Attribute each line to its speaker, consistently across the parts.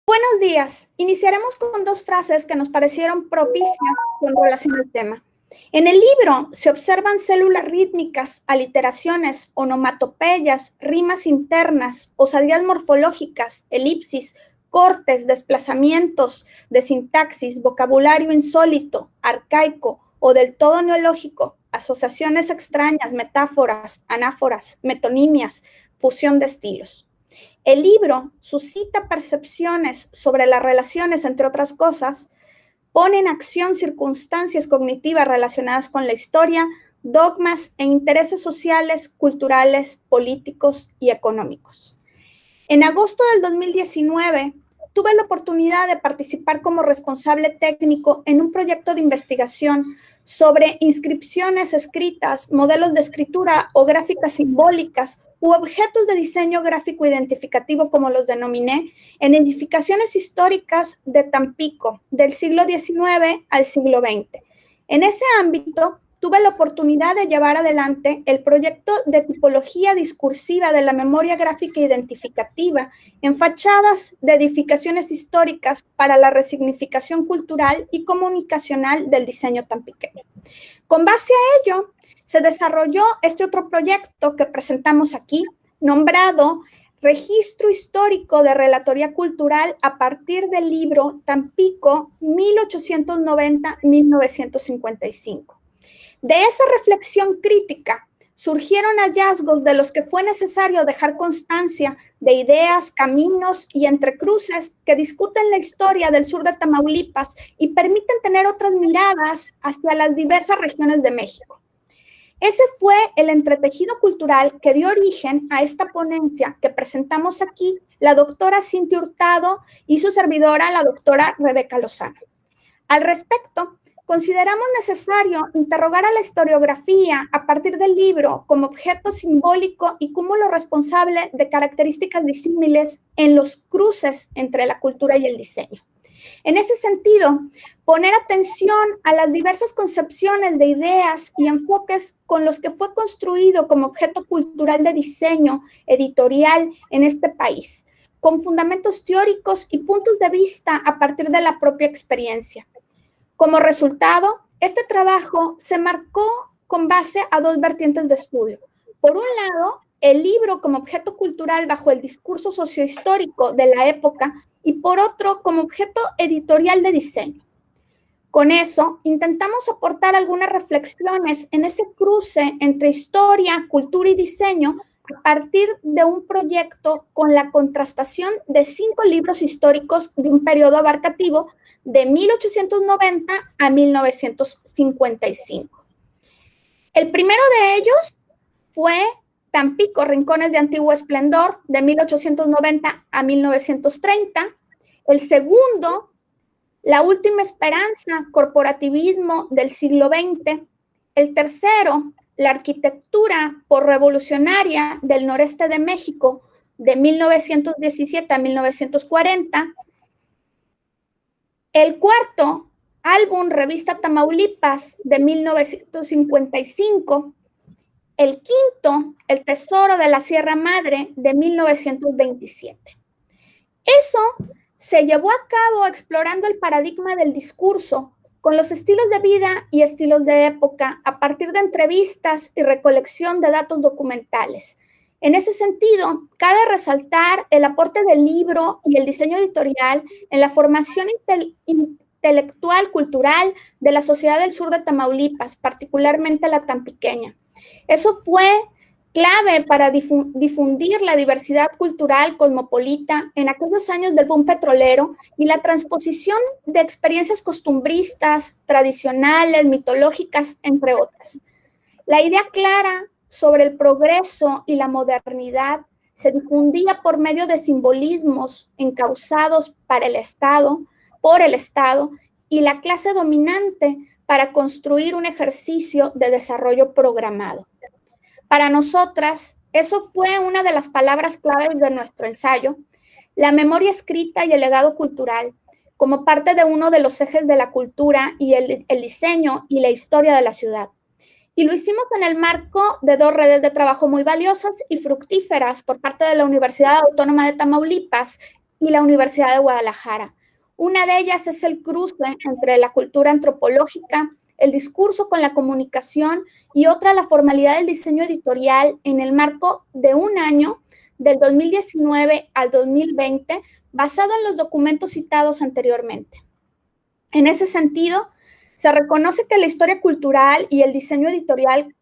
Speaker 1: Buenos días. Iniciaremos con dos frases que nos parecieron propicias con relación al tema. En el libro se observan células rítmicas, aliteraciones, onomatopeyas, rimas internas, osadías morfológicas, elipsis, cortes, desplazamientos de sintaxis, vocabulario insólito, arcaico o del todo neológico, asociaciones extrañas, metáforas, anáforas, metonimias, fusión de estilos. El libro suscita percepciones sobre las relaciones, entre otras cosas, pone en acción circunstancias cognitivas relacionadas con la historia, dogmas e intereses sociales, culturales, políticos y económicos. En agosto del 2019, tuve la oportunidad de participar como responsable técnico en un proyecto de investigación sobre inscripciones escritas, modelos de escritura o gráficas simbólicas u objetos de diseño gráfico identificativo, como los denominé, en edificaciones históricas de Tampico, del siglo XIX al siglo XX. En ese ámbito, tuve la oportunidad de llevar adelante el proyecto de tipología discursiva de la memoria gráfica identificativa en fachadas de edificaciones históricas para la resignificación cultural y comunicacional del diseño tampiqueño. Con base a ello, se desarrolló este otro proyecto que presentamos aquí, nombrado Registro Histórico de Relatoría Cultural a partir del libro Tampico 1890-1955. De esa reflexión crítica surgieron hallazgos de los que fue necesario dejar constancia de ideas, caminos y entrecruces que discuten la historia del sur de Tamaulipas y permiten tener otras miradas hacia las diversas regiones de México. Ese fue el entretejido cultural que dio origen a esta ponencia que presentamos aquí la doctora Cintia Hurtado y su servidora, la doctora Rebeca Lozano. Al respecto, consideramos necesario interrogar a la historiografía a partir del libro como objeto simbólico y cúmulo responsable de características disímiles en los cruces entre la cultura y el diseño. En ese sentido, poner atención a las diversas concepciones de ideas y enfoques con los que fue construido como objeto cultural de diseño editorial en este país, con fundamentos teóricos y puntos de vista a partir de la propia experiencia. Como resultado, este trabajo se marcó con base a dos vertientes de estudio. Por un lado, el libro como objeto cultural bajo el discurso sociohistórico de la época y por otro, como objeto editorial de diseño. Con eso, intentamos aportar algunas reflexiones en ese cruce entre historia, cultura y diseño a partir de un proyecto con la contrastación de 5 libros históricos de un periodo abarcativo de 1890 a 1955. El primero de ellos fue Tampico, Rincones de Antiguo Esplendor, de 1890 a 1930. El segundo, La Última Esperanza, Corporativismo del siglo XX. El tercero, La Arquitectura Porrevolucionaria del Noreste de México, de 1917 a 1940. El cuarto, álbum Revista Tamaulipas, de 1955. El quinto, El Tesoro de la Sierra Madre, de 1927. Eso se llevó a cabo explorando el paradigma del discurso con los estilos de vida y estilos de época a partir de entrevistas y recolección de datos documentales. En ese sentido, cabe resaltar el aporte del libro y el diseño editorial en la formación intelectual, cultural de la sociedad del sur de Tamaulipas, particularmente la tampiqueña. Eso fue clave para difundir la diversidad cultural cosmopolita en aquellos años del boom petrolero y la transposición de experiencias costumbristas, tradicionales, mitológicas, entre otras. La idea clara sobre el progreso y la modernidad se difundía por medio de simbolismos encausados para el Estado, por el Estado y la clase dominante para construir un ejercicio de desarrollo programado. Para nosotras, eso fue una de las palabras claves de nuestro ensayo, la memoria escrita y el legado cultural, como parte de uno de los ejes de la cultura y el diseño y la historia de la ciudad. Y lo hicimos en el marco de 2 redes de trabajo muy valiosas y fructíferas por parte de la Universidad Autónoma de Tamaulipas y la Universidad de Guadalajara. Una de ellas es el cruce entre la cultura antropológica, el discurso con la comunicación, y otra la formalidad del diseño editorial en el marco de un año, del 2019 al 2020, basado en los documentos citados anteriormente. En ese sentido, se reconoce que la historia cultural y el diseño editorial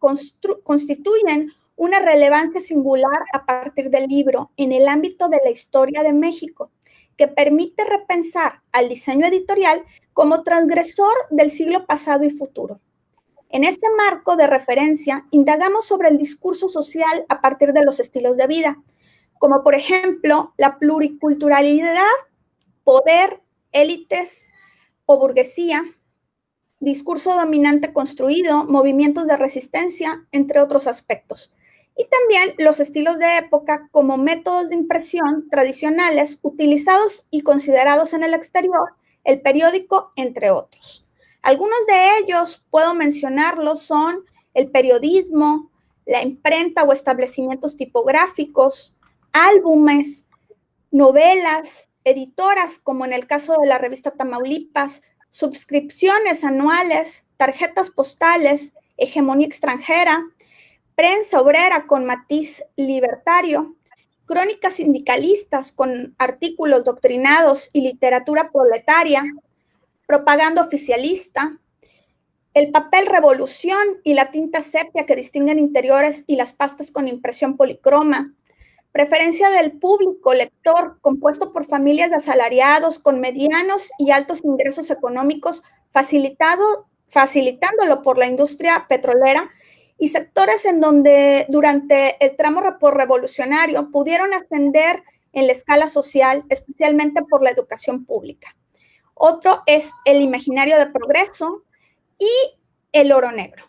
Speaker 1: constituyen una relevancia singular a partir del libro en el ámbito de la historia de México, que permite repensar al diseño editorial como transgresor del siglo pasado y futuro. En este marco de referencia, indagamos sobre el discurso social a partir de los estilos de vida, como por ejemplo la pluriculturalidad, poder, élites o burguesía, discurso dominante construido, movimientos de resistencia, entre otros aspectos. Y también los estilos de época como métodos de impresión tradicionales utilizados y considerados en el exterior, el periódico, entre otros. Algunos de ellos, puedo mencionarlos, son el periodismo, la imprenta o establecimientos tipográficos, álbumes, novelas, editoras, como en el caso de la revista Tamaulipas, suscripciones anuales, tarjetas postales, hegemonía extranjera, prensa obrera con matiz libertario, crónicas sindicalistas con artículos doctrinados y literatura proletaria, propaganda oficialista, el papel revolución y la tinta sepia que distinguen interiores y las pastas con impresión policroma, preferencia del público lector compuesto por familias de asalariados con medianos y altos ingresos económicos, facilitándolo por la industria petrolera y sectores en donde durante el tramo revolucionario pudieron ascender en la escala social, especialmente por la educación pública. Otro es el imaginario de progreso y el oro negro.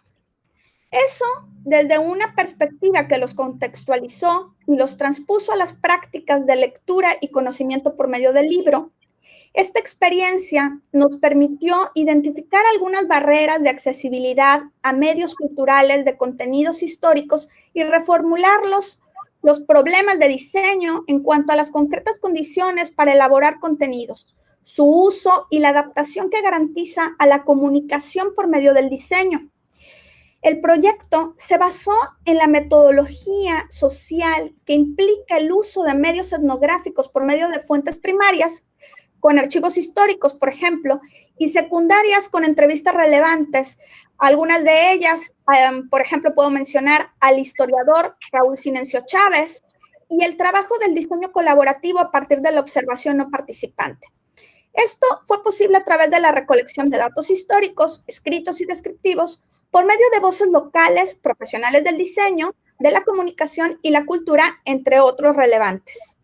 Speaker 1: Eso desde una perspectiva que los contextualizó y los transpuso a las prácticas de lectura y conocimiento por medio del libro. Esta experiencia nos permitió identificar algunas barreras de accesibilidad a medios culturales de contenidos históricos y reformular los problemas de diseño en cuanto a las concretas condiciones para elaborar contenidos, su uso y la adaptación que garantiza a la comunicación por medio del diseño. El proyecto se basó en la metodología social que implica el uso de medios etnográficos por medio de fuentes primarias, con archivos históricos, por ejemplo, y secundarias con entrevistas relevantes. Algunas de ellas, por ejemplo, puedo mencionar al historiador Raúl Sinencio Chávez y el trabajo del diseño colaborativo a partir de la observación no participante. Esto fue posible a través de la recolección de datos históricos, escritos y descriptivos, por medio de voces locales, profesionales del diseño, de la comunicación y la cultura, entre otros relevantes.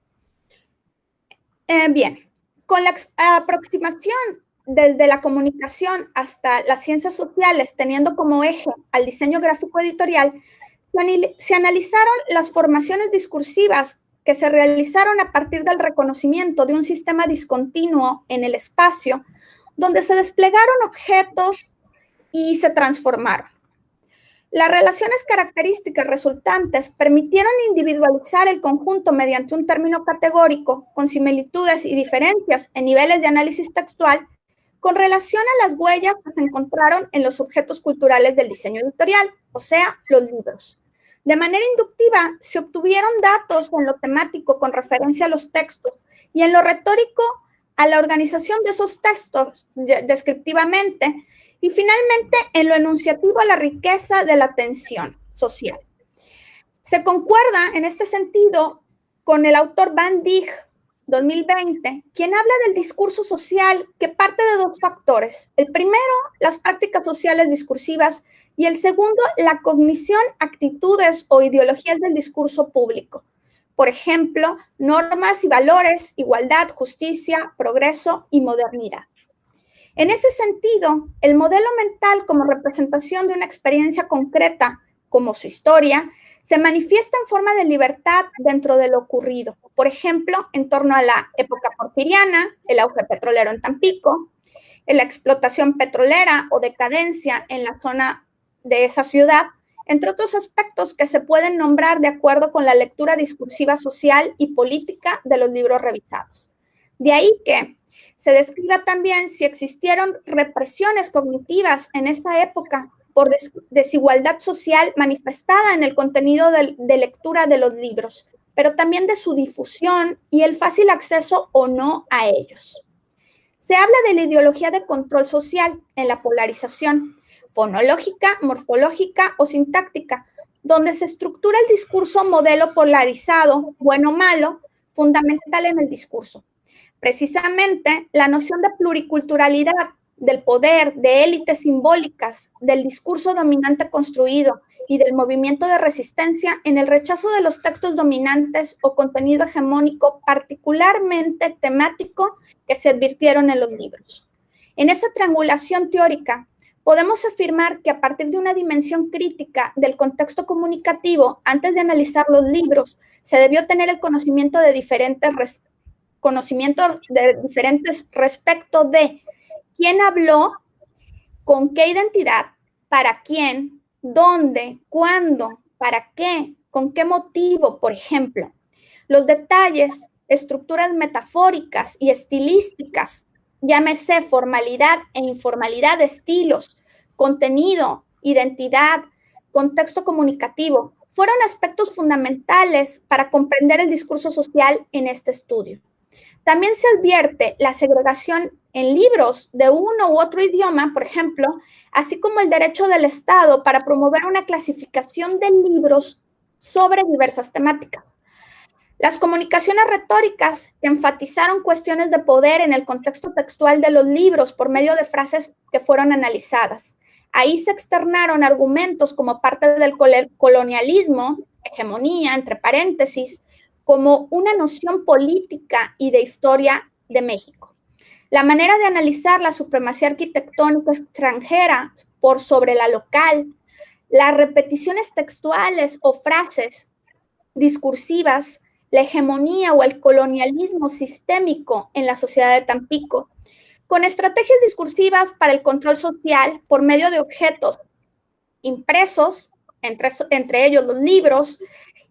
Speaker 1: Bien, con la aproximación desde la comunicación hasta las ciencias sociales, teniendo como eje al diseño gráfico editorial, se analizaron las formaciones discursivas que se realizaron a partir del reconocimiento de un sistema discontinuo en el espacio, donde se desplegaron objetos y se transformaron. Las relaciones características resultantes permitieron individualizar el conjunto mediante un término categórico con similitudes y diferencias en niveles de análisis textual con relación a las huellas que se encontraron en los objetos culturales del diseño editorial, o sea, los libros. De manera inductiva, se obtuvieron datos en lo temático con referencia a los textos y en lo retórico a la organización de esos textos descriptivamente, y finalmente en lo enunciativo a la riqueza de la tensión social. Se concuerda en este sentido con el autor Van Dijk, 2020, quien habla del discurso social que parte de dos factores. El primero, las prácticas sociales discursivas, y el segundo, la cognición, actitudes o ideologías del discurso público. Por ejemplo, normas y valores, igualdad, justicia, progreso y modernidad. En ese sentido, el modelo mental como representación de una experiencia concreta, como su historia, se manifiesta en forma de libertad dentro de lo ocurrido. Por ejemplo, en torno a la época porfiriana, el auge petrolero en Tampico, la explotación petrolera o decadencia en la zona de esa ciudad, entre otros aspectos que se pueden nombrar de acuerdo con la lectura discursiva social y política de los libros revisados. De ahí que se describa también si existieron represiones cognitivas en esa época por desigualdad social manifestada en el contenido de lectura de los libros, pero también de su difusión y el fácil acceso o no a ellos. Se habla de la ideología de control social en la polarización fonológica, morfológica o sintáctica, donde se estructura el discurso modelo polarizado, bueno o malo, fundamental en el discurso. Precisamente, la noción de pluriculturalidad, del poder, de élites simbólicas, del discurso dominante construido y del movimiento de resistencia en el rechazo de los textos dominantes o contenido hegemónico particularmente temático que se advirtieron en los libros. En esa triangulación teórica, podemos afirmar que a partir de una dimensión crítica del contexto comunicativo, antes de analizar los libros, se debió tener el conocimiento de diferentes respecto de quién habló, con qué identidad, para quién, dónde, cuándo, para qué, con qué motivo, por ejemplo. Los detalles, estructuras metafóricas y estilísticas, llámese formalidad e informalidad de estilos, contenido, identidad, contexto comunicativo, fueron aspectos fundamentales para comprender el discurso social en este estudio. También se advierte la segregación en libros de uno u otro idioma, por ejemplo, así como el derecho del Estado para promover una clasificación de libros sobre diversas temáticas. Las comunicaciones retóricas que enfatizaron cuestiones de poder en el contexto textual de los libros por medio de frases que fueron analizadas. Ahí se externaron argumentos como parte del colonialismo, hegemonía, entre paréntesis, como una noción política y de historia de México. La manera de analizar la supremacía arquitectónica extranjera por sobre la local, las repeticiones textuales o frases discursivas, la hegemonía o el colonialismo sistémico en la sociedad de Tampico, con estrategias discursivas para el control social por medio de objetos impresos, entre ellos los libros,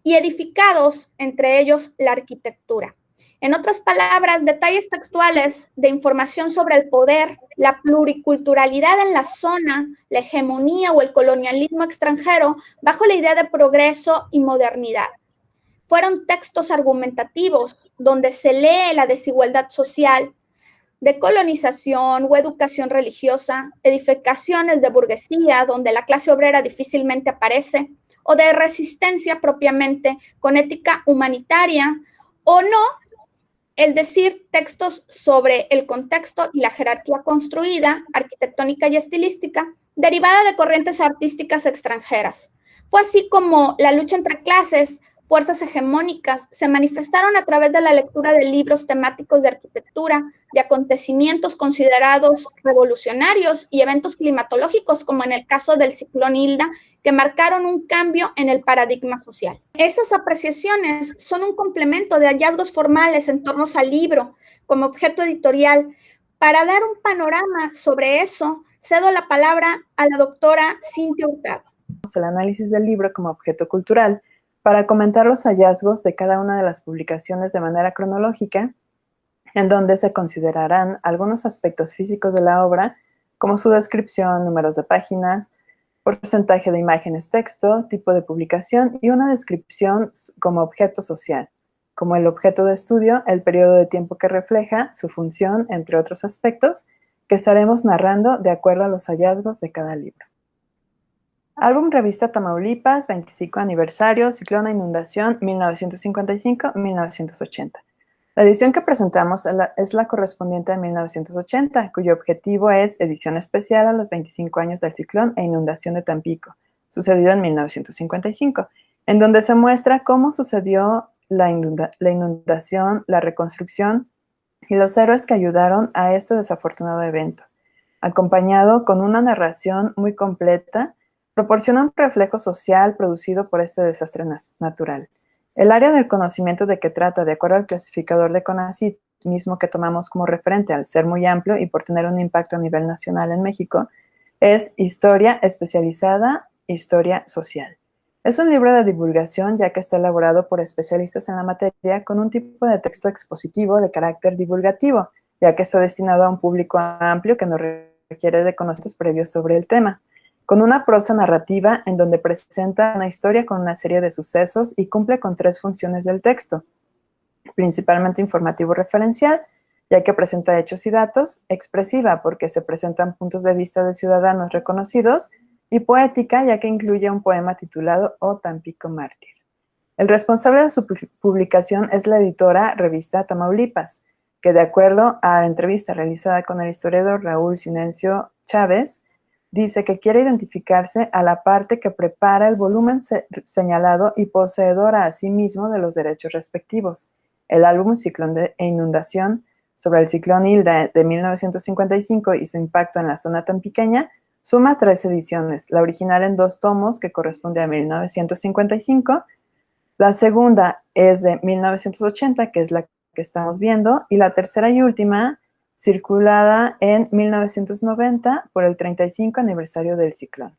Speaker 1: y edificados, entre ellos la arquitectura. En otras palabras, detalles textuales de información sobre el poder, la pluriculturalidad en la zona, la hegemonía o el colonialismo extranjero bajo la idea de progreso y modernidad. Fueron textos argumentativos donde se lee la desigualdad social, de colonización o educación religiosa, edificaciones de burguesía donde la clase obrera difícilmente aparece, o de resistencia propiamente con ética humanitaria, o no, es decir, textos sobre el contexto y la jerarquía construida, arquitectónica y estilística, derivada de corrientes artísticas extranjeras. Fue así como la lucha entre clases, fuerzas hegemónicas, se manifestaron a través de la lectura de libros temáticos de arquitectura, de acontecimientos considerados revolucionarios y eventos climatológicos, como en el caso del ciclón Hilda, que marcaron un cambio en el paradigma social. Esas apreciaciones son un complemento de hallazgos formales en torno al libro como objeto editorial. Para dar un panorama sobre eso, cedo la palabra a la doctora Cintia Hurtado.
Speaker 2: El análisis del libro como objeto cultural para comentar los hallazgos de cada una de las publicaciones de manera cronológica, en donde se considerarán algunos aspectos físicos de la obra, como su descripción, números de páginas, porcentaje de imágenes texto, tipo de publicación y una descripción como objeto social, como el objeto de estudio, el periodo de tiempo que refleja, su función, entre otros aspectos, que estaremos narrando de acuerdo a los hallazgos de cada libro. Álbum Revista Tamaulipas, 25 aniversario, Ciclón e Inundación, 1955-1980. La edición que presentamos es la correspondiente a 1980, cuyo objetivo es edición especial a los 25 años del ciclón e inundación de Tampico, sucedido en 1955, en donde se muestra cómo sucedió la inundación, la reconstrucción y los héroes que ayudaron a este desafortunado evento, acompañado con una narración muy completa. Proporciona un reflejo social producido por este desastre natural. El área del conocimiento de que trata, de acuerdo al clasificador de CONACYT, mismo que tomamos como referente al ser muy amplio y por tener un impacto a nivel nacional en México, es historia especializada, historia social. Es un libro de divulgación ya que está elaborado por especialistas en la materia con un tipo de texto expositivo de carácter divulgativo, ya que está destinado a un público amplio que no requiere de conocimientos previos sobre el tema, con una prosa narrativa en donde presenta una historia con una serie de sucesos y cumple con 3 funciones del texto, principalmente informativo referencial, ya que presenta hechos y datos, expresiva porque se presentan puntos de vista de ciudadanos reconocidos, y poética, ya que incluye un poema titulado O Tampico Mártir. El responsable de su publicación es la editora Revista Tamaulipas, que de acuerdo a la entrevista realizada con el historiador Raúl Sinesio Chávez, dice que quiere identificarse a la parte que prepara el volumen señalado y poseedora a sí mismo de los derechos respectivos. El álbum Ciclón e Inundación sobre el ciclón Hilda de 1955 y su impacto en la zona tampiqueña suma 3 ediciones, la original en 2 tomos que corresponde a 1955, la segunda es de 1980, que es la que estamos viendo, y la tercera y última, circulada en 1990 por el 35 aniversario del ciclón.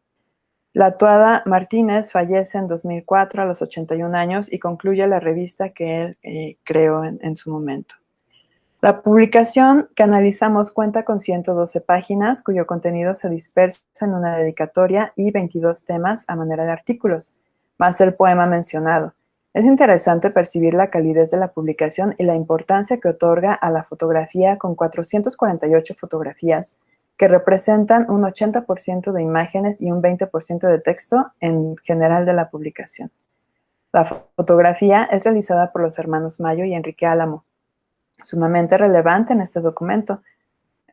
Speaker 2: La Tuada Martínez fallece en 2004 a los 81 años y concluye la revista que él creó en su momento. La publicación que analizamos cuenta con 112 páginas, cuyo contenido se dispersa en una dedicatoria y 22 temas a manera de artículos, más el poema mencionado. Es interesante percibir la calidez de la publicación y la importancia que otorga a la fotografía con 448 fotografías, que representan un 80% de imágenes y un 20% de texto en general de la publicación. La fotografía es realizada por los hermanos Mayo y Enrique Álamo, sumamente relevante en este documento.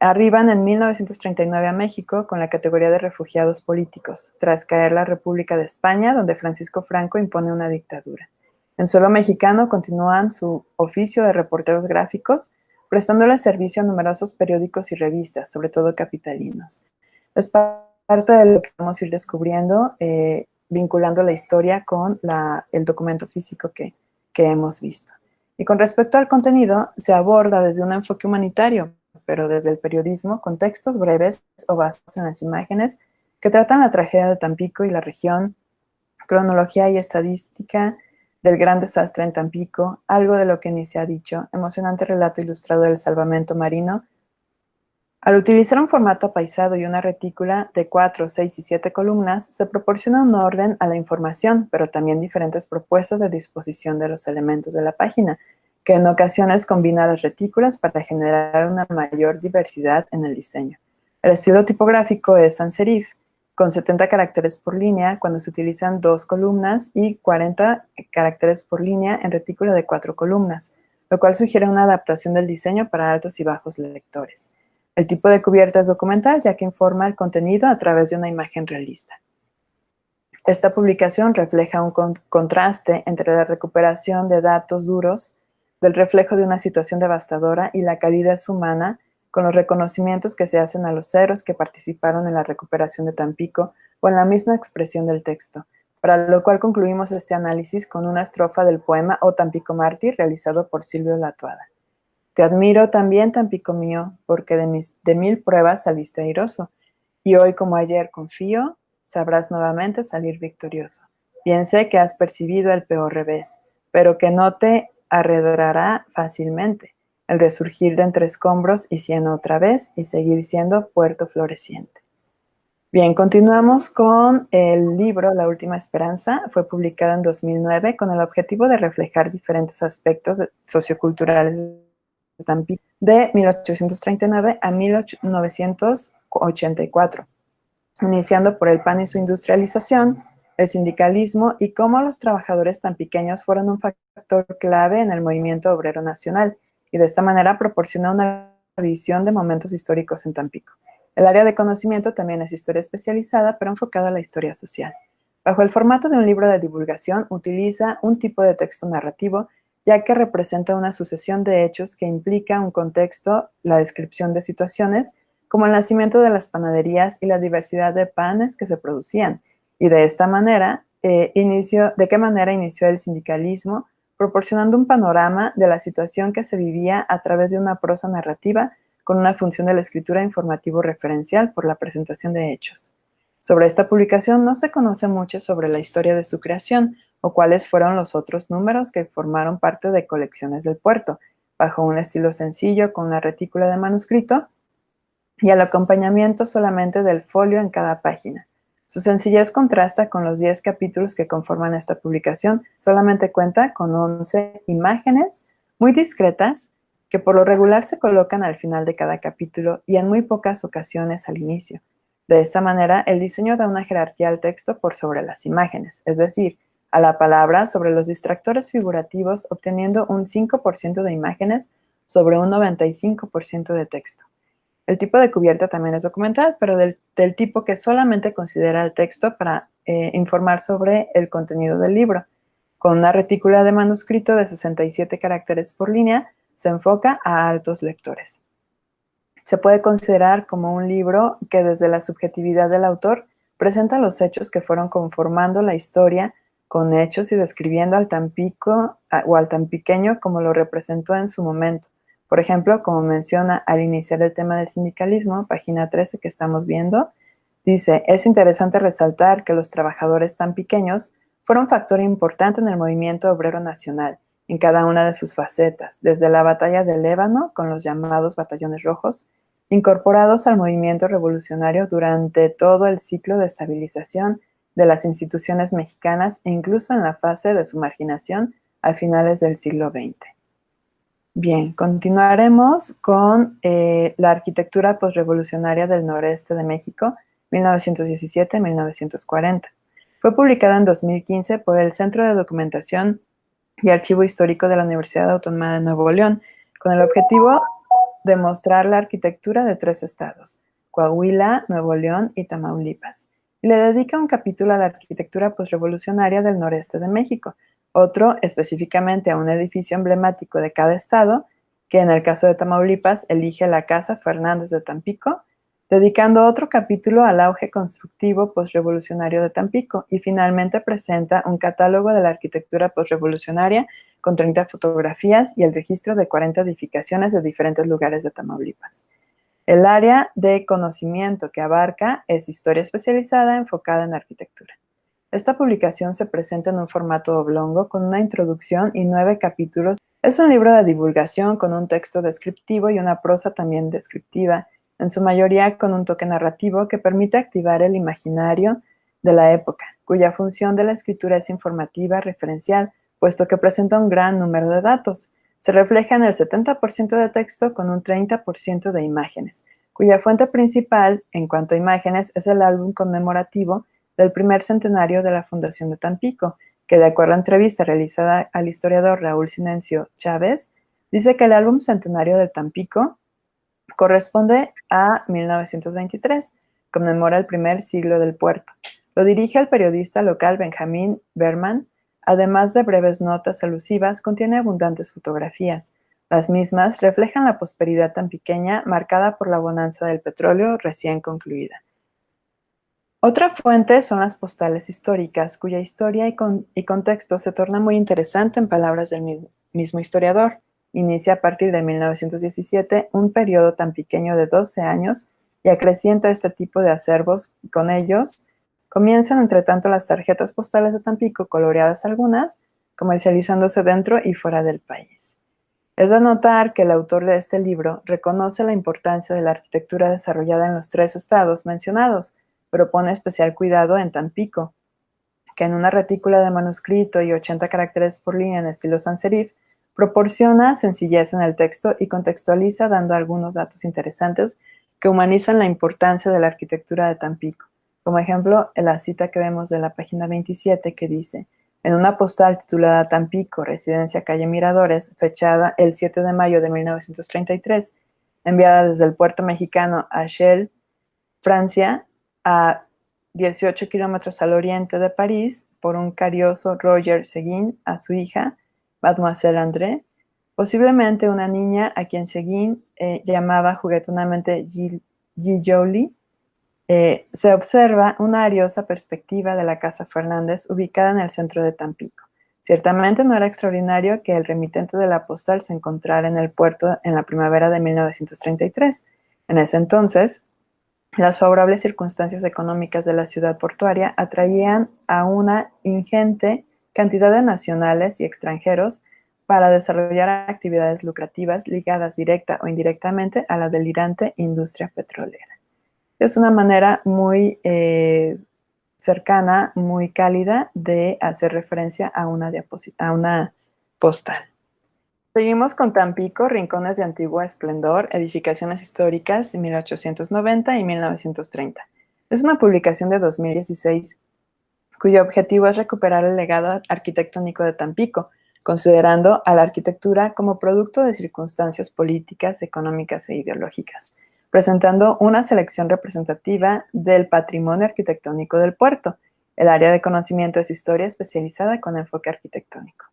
Speaker 2: Arriban en 1939 a México con la categoría de refugiados políticos, tras caer la República de España, donde Francisco Franco impone una dictadura. En suelo mexicano continúan su oficio de reporteros gráficos, prestándole servicio a numerosos periódicos y revistas, sobre todo capitalinos. Es parte de lo que vamos a ir descubriendo, vinculando la historia con el documento físico que hemos visto. Y con respecto al contenido, se aborda desde un enfoque humanitario, pero desde el periodismo, con textos breves o basados en las imágenes que tratan la tragedia de Tampico y la región, cronología y estadística del gran desastre en Tampico, algo de lo que ni se ha dicho, emocionante relato ilustrado del salvamento marino. Al utilizar un formato apaisado y una retícula de 4, 6 y 7 columnas, se proporciona un orden a la información, pero también diferentes propuestas de disposición de los elementos de la página, que en ocasiones combina las retículas para generar una mayor diversidad en el diseño. El estilo tipográfico es sans serif, con 70 caracteres por línea cuando se utilizan 2 columnas y 40 caracteres por línea en retícula de 4 columnas, lo cual sugiere una adaptación del diseño para altos y bajos lectores. El tipo de cubierta es documental, ya que informa el contenido a través de una imagen realista. Esta publicación refleja un contraste entre la recuperación de datos duros, del reflejo de una situación devastadora y la calidez humana, con los reconocimientos que se hacen a los héroes que participaron en la recuperación de Tampico o en la misma expresión del texto, para lo cual concluimos este análisis con una estrofa del poema O Tampico Mártir, realizado por Silvio Latuada. Te admiro también, Tampico mío, porque de 1000 pruebas saliste airoso, y hoy como ayer confío, sabrás nuevamente salir victorioso. Bien sé que has percibido el peor revés, pero que no te arredrará fácilmente el resurgir de entre escombros y cieno otra vez y seguir siendo puerto floreciente. Bien, continuamos con el libro La Última Esperanza. Fue publicado en 2009 con el objetivo de reflejar diferentes aspectos socioculturales de Tampico de 1839 a 1984, iniciando por el PAN y su industrialización, el sindicalismo y cómo los trabajadores tampiqueños fueron un factor clave en el movimiento obrero nacional y de esta manera proporciona una visión de momentos históricos en Tampico. El área de conocimiento también es historia especializada, pero enfocada a la historia social. Bajo el formato de un libro de divulgación, utiliza un tipo de texto narrativo, ya que representa una sucesión de hechos que implica un contexto, la descripción de situaciones, como el nacimiento de las panaderías y la diversidad de panes que se producían. Y de esta manera, ¿de qué manera inició el sindicalismo? Proporcionando un panorama de la situación que se vivía a través de una prosa narrativa con una función de la escritura informativo referencial por la presentación de hechos. Sobre esta publicación no se conoce mucho sobre la historia de su creación o cuáles fueron los otros números que formaron parte de colecciones del puerto, bajo un estilo sencillo con una retícula de manuscrito y el acompañamiento solamente del folio en cada página. Su sencillez contrasta con los 10 capítulos que conforman esta publicación. Solamente cuenta con 11 imágenes muy discretas que por lo regular se colocan al final de cada capítulo y en muy pocas ocasiones al inicio. De esta manera, el diseño da una jerarquía al texto por sobre las imágenes, es decir, a la palabra sobre los distractores figurativos, obteniendo un 5% de imágenes sobre un 95% de texto. El tipo de cubierta también es documental, pero del tipo que solamente considera el texto para informar sobre el contenido del libro. Con una retícula de manuscrito de 67 caracteres por línea, se enfoca a altos lectores. Se puede considerar como un libro que desde la subjetividad del autor presenta los hechos que fueron conformando la historia con hechos y describiendo al Tampico o al tampiqueño como lo representó en su momento. Por ejemplo, como menciona al iniciar el tema del sindicalismo, página 13 que estamos viendo, dice, es interesante resaltar que los trabajadores tampiqueños fueron factor importante en el movimiento obrero nacional, en cada una de sus facetas, desde la batalla del Ébano con los llamados batallones rojos, incorporados al movimiento revolucionario durante todo el ciclo de estabilización de las instituciones mexicanas e incluso en la fase de su marginación a finales del siglo XX. Bien, continuaremos con la arquitectura posrevolucionaria del noreste de México, 1917-1940. Fue publicada en 2015 por el Centro de Documentación y Archivo Histórico de la Universidad Autónoma de Nuevo León, con el objetivo de mostrar la arquitectura de 3 estados, Coahuila, Nuevo León y Tamaulipas, y le dedica un capítulo a la arquitectura posrevolucionaria del noreste de México, otro específicamente a un edificio emblemático de cada estado, que en el caso de Tamaulipas elige la Casa Fernández de Tampico, dedicando otro capítulo al auge constructivo posrevolucionario de Tampico, y finalmente presenta un catálogo de la arquitectura posrevolucionaria con 30 fotografías y el registro de 40 edificaciones de diferentes lugares de Tamaulipas. El área de conocimiento que abarca es historia especializada enfocada en arquitectura. Esta publicación se presenta en un formato oblongo con una introducción y 9 capítulos. Es un libro de divulgación con un texto descriptivo y una prosa también descriptiva, en su mayoría con un toque narrativo que permite activar el imaginario de la época, cuya función de la escritura es informativa, referencial, puesto que presenta un gran número de datos. Se refleja en el 70% de texto con un 30% de imágenes, cuya fuente principal, en cuanto a imágenes, es el álbum conmemorativo del primer centenario de la Fundación de Tampico, que de acuerdo a entrevista realizada al historiador Raúl Sinencio Chávez, dice que el álbum centenario de Tampico corresponde a 1923, conmemora el primer siglo del puerto. Lo dirige el periodista local Benjamín Berman. Además de breves notas alusivas, contiene abundantes fotografías. Las mismas reflejan la prosperidad tampiqueña marcada por la bonanza del petróleo recién concluida. Otra fuente son las postales históricas, cuya historia y contexto se torna muy interesante en palabras del mismo historiador. Inicia a partir de 1917 un periodo tampiqueño de 12 años y acrecienta este tipo de acervos. Con ellos comienzan, entre tanto, las tarjetas postales de Tampico, coloreadas algunas, comercializándose dentro y fuera del país. Es de notar que el autor de este libro reconoce la importancia de la arquitectura desarrollada en los 3 estados mencionados, pero pone especial cuidado en Tampico, que en una retícula de manuscrito y 80 caracteres por línea en estilo sans serif, proporciona sencillez en el texto y contextualiza dando algunos datos interesantes que humanizan la importancia de la arquitectura de Tampico. Como ejemplo, en la cita que vemos de la página 27 que dice, en una postal titulada Tampico, Residencia Calle Miradores, fechada el 7 de mayo de 1933, enviada desde el puerto mexicano a Chelles, Francia, a 18 kilómetros al oriente de París, por un carioso Roger Seguin a su hija, Mademoiselle André, posiblemente una niña a quien Seguin llamaba juguetonamente Gijoli. Se observa una ariosa perspectiva de la Casa Fernández ubicada en el centro de Tampico. Ciertamente no era extraordinario que el remitente de la postal se encontrara en el puerto en la primavera de 1933. En ese entonces, Las favorables circunstancias económicas de la ciudad portuaria atraían a una ingente cantidad de nacionales y extranjeros para desarrollar actividades lucrativas ligadas directa o indirectamente a la delirante industria petrolera. Es una manera muy cercana, muy cálida de hacer referencia a una postal. Seguimos con Tampico, rincones de antiguo esplendor, edificaciones históricas, 1890 y 1930. Es una publicación de 2016 cuyo objetivo es recuperar el legado arquitectónico de Tampico, considerando a la arquitectura como producto de circunstancias políticas, económicas e ideológicas, presentando una selección representativa del patrimonio arquitectónico del puerto. El área de conocimiento es historia especializada con enfoque arquitectónico.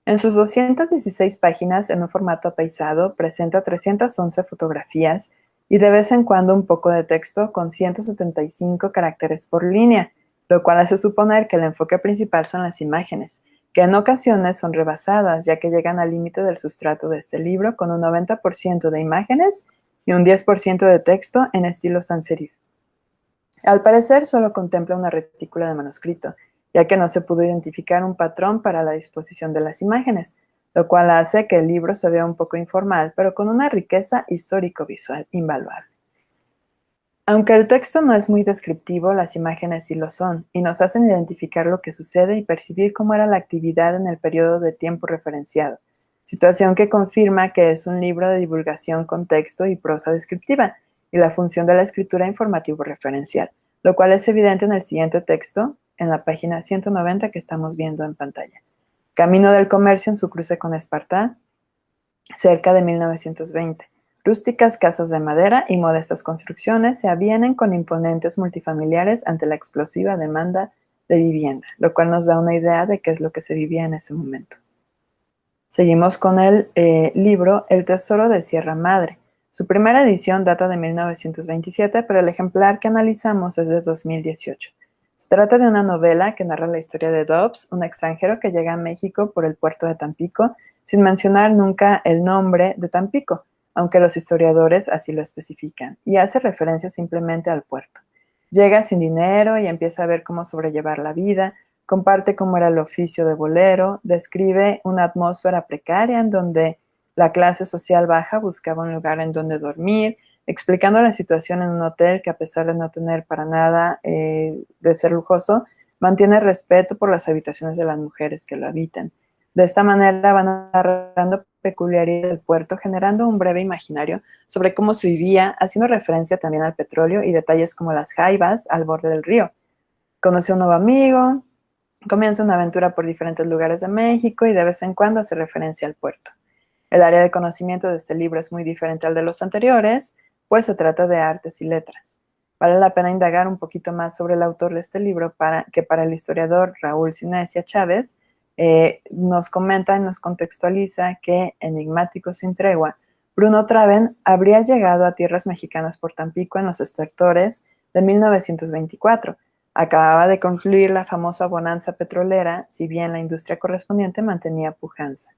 Speaker 2: En sus 216 páginas, en un formato apaisado, presenta 311 fotografías y de vez en cuando un poco de texto con 175 caracteres por línea, lo cual hace suponer que el enfoque principal son las imágenes, que en ocasiones son rebasadas, ya que llegan al límite del sustrato de este libro con un 90% de imágenes y un 10% de texto en estilo sans serif. Al parecer, solo contempla una retícula de manuscrito, ya que no se pudo identificar un patrón para la disposición de las imágenes, lo cual hace que el libro se vea un poco informal, pero con una riqueza histórico-visual invaluable. Aunque el texto no es muy descriptivo, las imágenes sí lo son, y nos hacen identificar lo que sucede y percibir cómo era la actividad en el periodo de tiempo referenciado, situación que confirma que es un libro de divulgación con texto y prosa descriptiva, y la función de la escritura informativo-referencial, lo cual es evidente en el siguiente texto, en la página 190 que estamos viendo en pantalla. Camino del Comercio en su cruce con Espartá, cerca de 1920. Rústicas casas de madera y modestas construcciones se avienen con imponentes multifamiliares ante la explosiva demanda de vivienda, lo cual nos da una idea de qué es lo que se vivía en ese momento. Seguimos con el libro El Tesoro de Sierra Madre. Su primera edición data de 1927, pero el ejemplar que analizamos es de 2018. Se trata de una novela que narra la historia de Dobbs, un extranjero que llega a México por el puerto de Tampico, sin mencionar nunca el nombre de Tampico, aunque los historiadores así lo especifican, y hace referencia simplemente al puerto. Llega sin dinero y empieza a ver cómo sobrellevar la vida, comparte cómo era el oficio de bolero, describe una atmósfera precaria en donde la clase social baja buscaba un lugar en donde dormir, explicando la situación en un hotel que, a pesar de no tener para nada de ser lujoso, mantiene respeto por las habitaciones de las mujeres que lo habitan. De esta manera van narrando peculiaridades del puerto, generando un breve imaginario sobre cómo se vivía, haciendo referencia también al petróleo y detalles como las jaivas al borde del río. Conoce a un nuevo amigo, comienza una aventura por diferentes lugares de México y de vez en cuando hace referencia al puerto. El área de conocimiento de este libro es muy diferente al de los anteriores, pues se trata de artes y letras. Vale la pena indagar un poquito más sobre el autor de este libro, que para el historiador Raúl Sinesia Chávez nos comenta y nos contextualiza que, enigmático sin tregua, Bruno Traven habría llegado a tierras mexicanas por Tampico en los estertores de 1924. Acababa de concluir la famosa bonanza petrolera, si bien la industria correspondiente mantenía pujanza.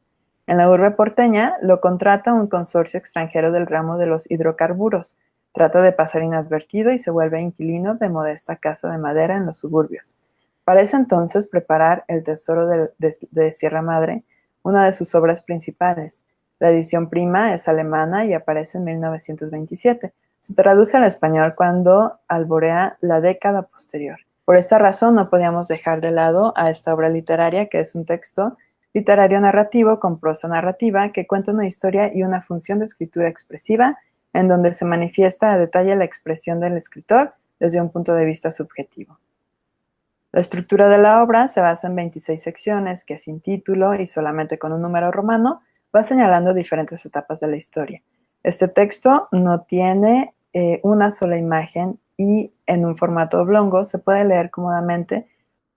Speaker 2: En la urbe porteña lo contrata un consorcio extranjero del ramo de los hidrocarburos. Trata de pasar inadvertido y se vuelve inquilino de modesta casa de madera en los suburbios. Para ese entonces preparar El Tesoro de Sierra Madre, una de sus obras principales. La edición prima es alemana y aparece en 1927. Se traduce al español cuando alborea la década posterior. Por esta razón no podíamos dejar de lado a esta obra literaria, que es un texto literario narrativo con prosa narrativa que cuenta una historia y una función de escritura expresiva en donde se manifiesta a detalle la expresión del escritor desde un punto de vista subjetivo. La estructura de la obra se basa en 26 secciones que, sin título y solamente con un número romano, va señalando diferentes etapas de la historia. Este texto no tiene una sola imagen y en un formato oblongo se puede leer cómodamente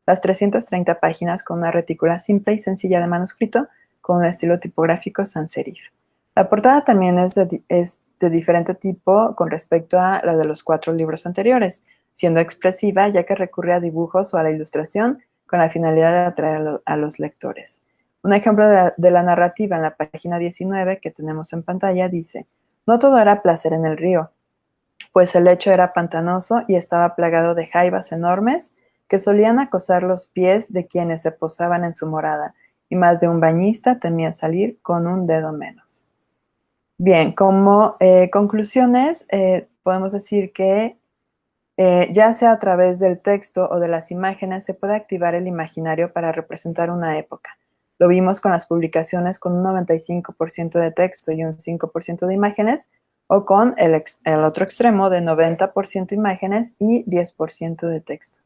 Speaker 2: las 330 páginas con una retícula simple y sencilla de manuscrito con un estilo tipográfico sans serif. La portada también es de diferente tipo con respecto a la de los 4 libros anteriores, siendo expresiva ya que recurre a dibujos o a la ilustración con la finalidad de atraer a los lectores. Un ejemplo de la narrativa en la página 19 que tenemos en pantalla dice: no todo era placer en el río, pues el lecho era pantanoso y estaba plagado de jaivas enormes que solían acosar los pies de quienes se posaban en su morada, y más de un bañista temía salir con un dedo menos. Bien, como conclusiones, podemos decir que ya sea a través del texto o de las imágenes, se puede activar el imaginario para representar una época. Lo vimos con las publicaciones con un 95% de texto y un 5% de imágenes, o con el otro extremo de 90% imágenes y 10% de texto.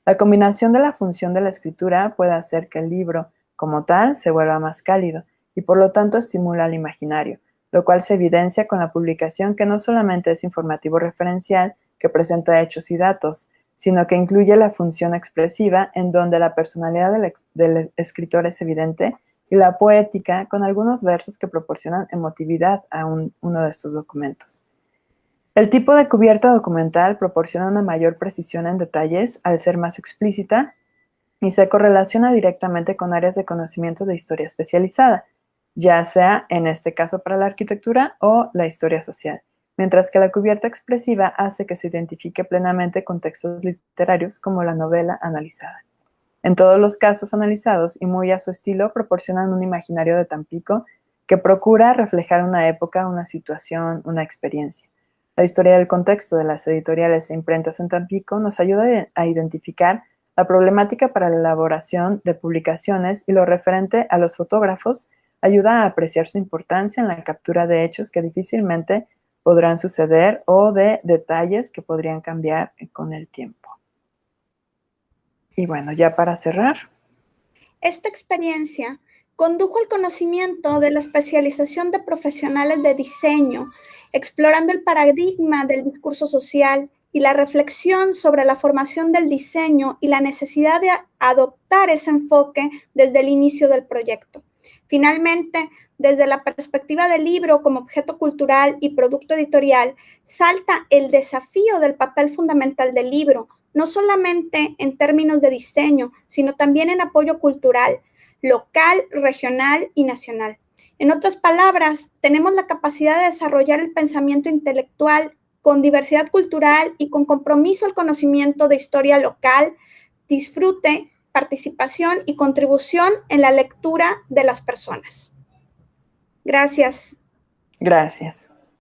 Speaker 2: La combinación de la función de la escritura puede hacer que el libro, como tal, se vuelva más cálido y por lo tanto estimula al imaginario, lo cual se evidencia con la publicación que no solamente es informativo referencial, que presenta hechos y datos, sino que incluye la función expresiva en donde la personalidad del escritor es evidente y la poética con algunos versos que proporcionan emotividad a uno de estos documentos. El tipo de cubierta documental proporciona una mayor precisión en detalles al ser más explícita y se correlaciona directamente con áreas de conocimiento de historia especializada, ya sea en este caso para la arquitectura o la historia social, mientras que la cubierta expresiva hace que se identifique plenamente con textos literarios como la novela analizada. En todos los casos analizados y muy a su estilo, proporcionan un imaginario de Tampico que procura reflejar una época, una situación, una experiencia. La historia del contexto de las editoriales e imprentas en Tampico nos ayuda a identificar la problemática para la elaboración de publicaciones y lo referente a los fotógrafos ayuda a apreciar su importancia en la captura de hechos que difícilmente podrán suceder o de detalles que podrían cambiar con el tiempo. Y bueno, ya para cerrar.
Speaker 1: Esta experiencia condujo al conocimiento de la especialización de profesionales de diseño, explorando el paradigma del discurso social y la reflexión sobre la formación del diseño y la necesidad de adoptar ese enfoque desde el inicio del proyecto. Finalmente, desde la perspectiva del libro como objeto cultural y producto editorial, salta el desafío del papel fundamental del libro, no solamente en términos de diseño, sino también en apoyo cultural, local, regional y nacional. En otras palabras, tenemos la capacidad de desarrollar el pensamiento intelectual con diversidad cultural y con compromiso al conocimiento de historia local, disfrute, participación y contribución en la lectura de las personas. Gracias.
Speaker 2: Gracias.